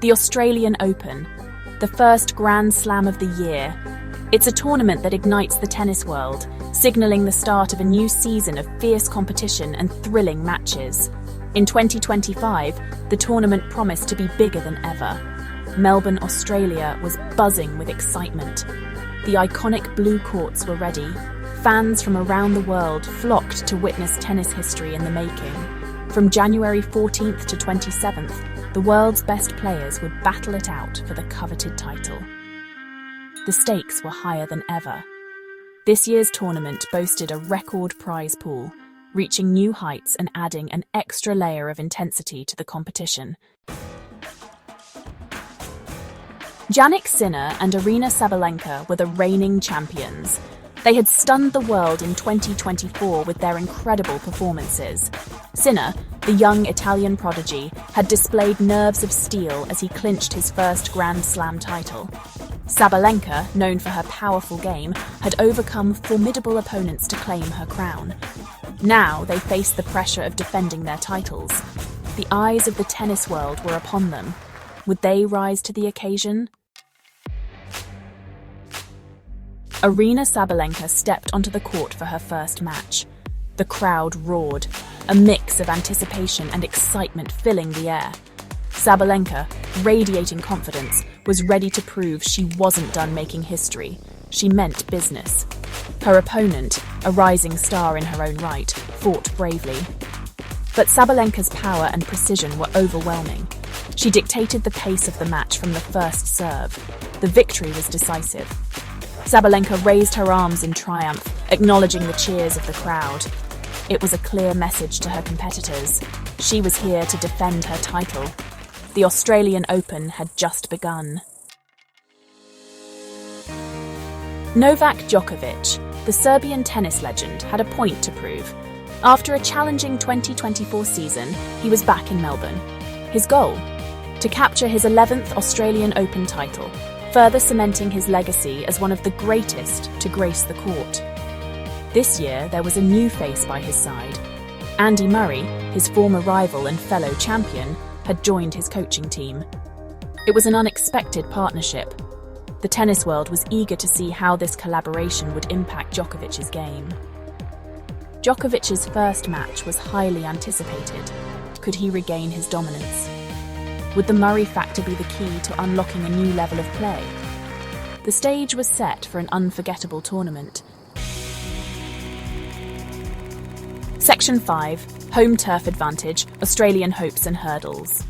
The Australian Open, the first Grand Slam of the year. It's a tournament that ignites the tennis world, signalling the start of a new season of fierce competition and thrilling matches. In 2025, the tournament promised to be bigger than ever. Melbourne, Australia was buzzing with excitement. The iconic blue courts were ready. Fans from around the world flocked to witness tennis history in the making. From January 14th to 27th, the world's best players would battle it out for the coveted title. The stakes were higher than ever. This year's tournament boasted a record prize pool, reaching new heights and adding an extra layer of intensity to the competition. Jannik and Aryna Sabalenka were the reigning champions. They had stunned the world in 2024 with their incredible performances. Sinner, the young Italian prodigy, had displayed nerves of steel as he clinched his first Grand Slam title. Sabalenka, known for her powerful game, had overcome formidable opponents to claim her crown. Now they faced the pressure of defending their titles. The eyes of the tennis world were upon them. Would they rise to the occasion? Aryna Sabalenka stepped onto the court for her first match. The crowd roared, a mix of anticipation and excitement filling the air. Sabalenka, radiating confidence, was ready to prove she wasn't done making history. She meant business. Her opponent, a rising star in her own right, fought bravely. But Sabalenka's power and precision were overwhelming. She dictated the pace of the match from the first serve. The victory was decisive. Sabalenka raised her arms in triumph, acknowledging the cheers of the crowd. It was a clear message to her competitors. She was here to defend her title. The Australian Open had just begun. Novak Djokovic, the Serbian tennis legend, had a point to prove. After a challenging 2024 season, he was back in Melbourne. His goal? To capture his 11th Australian Open title, further cementing his legacy as one of the greatest to grace the court. This year, there was a new face by his side. Andy Murray, his former rival and fellow champion, had joined his coaching team. It was an unexpected partnership. The tennis world was eager to see how this collaboration would impact Djokovic's game. Djokovic's first match was highly anticipated. Could he regain his dominance? Would the Murray factor be the key to unlocking a new level of play? The stage was set for an unforgettable tournament. Section 5. Home turf advantage, Australian hopes and hurdles.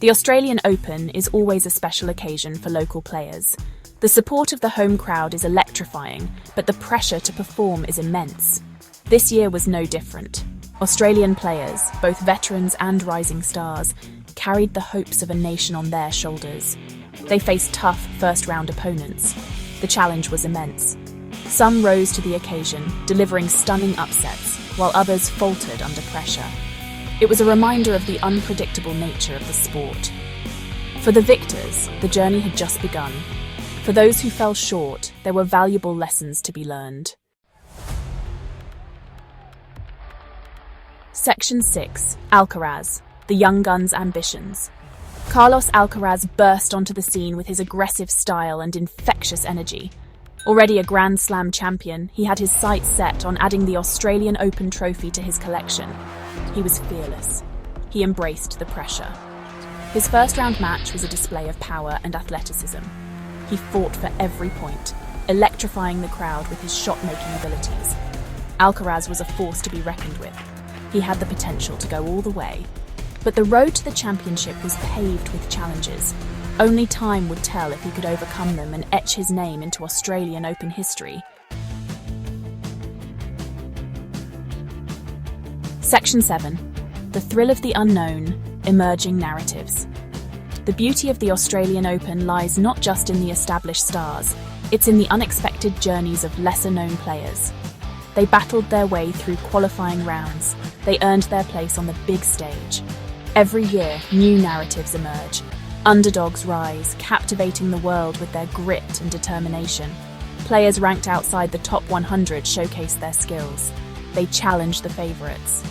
The Australian Open is always a special occasion for local players. The support of the home crowd is electrifying, but the pressure to perform is immense. This year was no different. Australian players, both veterans and rising stars, carried the hopes of a nation on their shoulders. They faced tough first-round opponents. The challenge was immense. Some rose to the occasion, delivering stunning upsets, while others faltered under pressure. It was a reminder of the unpredictable nature of the sport. For the victors, the journey had just begun. For those who fell short, there were valuable lessons to be learned. Section 6. Alcaraz, the young gun's ambitions. Carlos Alcaraz burst onto the scene with his aggressive style and infectious energy. Already a Grand Slam champion, he had his sights set on adding the Australian Open trophy to his collection. He was fearless. He embraced the pressure. His first-round match was a display of power and athleticism. He fought for every point, electrifying the crowd with his shot-making abilities. Alcaraz was a force to be reckoned with. He had the potential to go all the way. But the road to the championship was paved with challenges. Only time would tell if he could overcome them and etch his name into Australian Open history. Section 7. The thrill of the unknown, emerging narratives. The beauty of the Australian Open lies not just in the established stars, it's in the unexpected journeys of lesser-known players. They battled their way through qualifying rounds. They earned their place on the big stage. Every year, new narratives emerge. Underdogs rise, captivating the world with their grit and determination. Players ranked outside the top 100 showcase their skills. They challenge the favourites.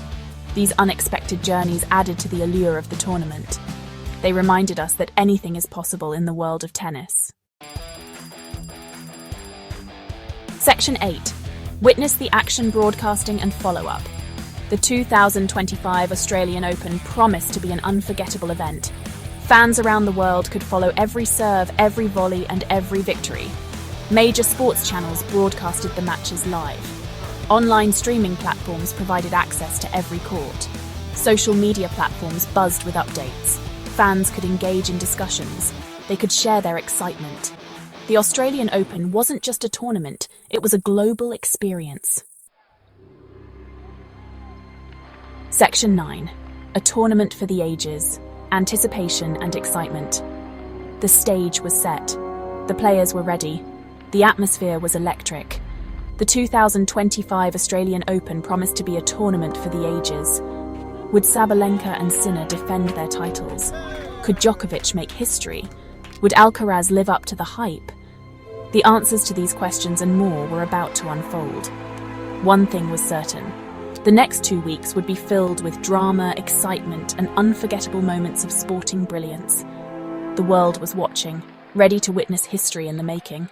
These unexpected journeys added to the allure of the tournament. They reminded us that anything is possible in the world of tennis. Section 8. Witness the action, broadcasting and follow-up. The 2025 Australian Open promised to be an unforgettable event. Fans around the world could follow every serve, every volley and every victory. Major sports channels broadcasted the matches live. Online streaming platforms provided access to every court. Social media platforms buzzed with updates. Fans could engage in discussions. They could share their excitement. The Australian Open wasn't just a tournament, it was a global experience. Section 9. A tournament for the ages. Anticipation and excitement. The stage was set. The players were ready. The atmosphere was electric. The 2025 Australian Open promised to be a tournament for the ages. Would Sabalenka and Sinner defend their titles? Could Djokovic make history? Would Alcaraz live up to the hype? The answers to these questions and more were about to unfold. One thing was certain. The next 2 weeks would be filled with drama, excitement, and unforgettable moments of sporting brilliance. The world was watching, ready to witness history in the making.